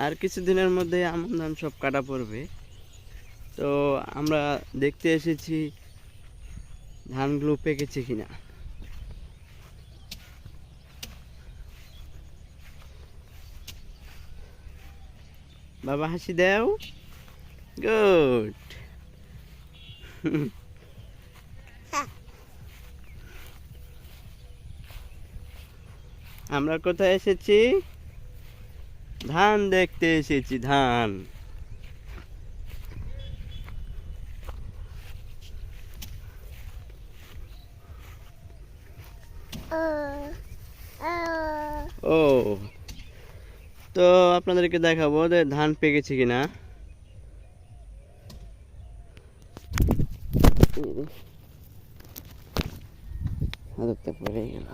আর কিছুদিনের মধ্যে আমন ধান সব কাটা পড়বে। তো আমরা দেখতে এসেছি ধানগুলো পেকেছে কিনা। বাবা হাসি দাও, গুড। আমরা কোথায় এসেছি? ধান দেখতে এসেছি, ধান। ও, তো আপনাদেরকে দেখাবো যে ধান পেকেছে কিনা। হাতটা পড়ে গেল।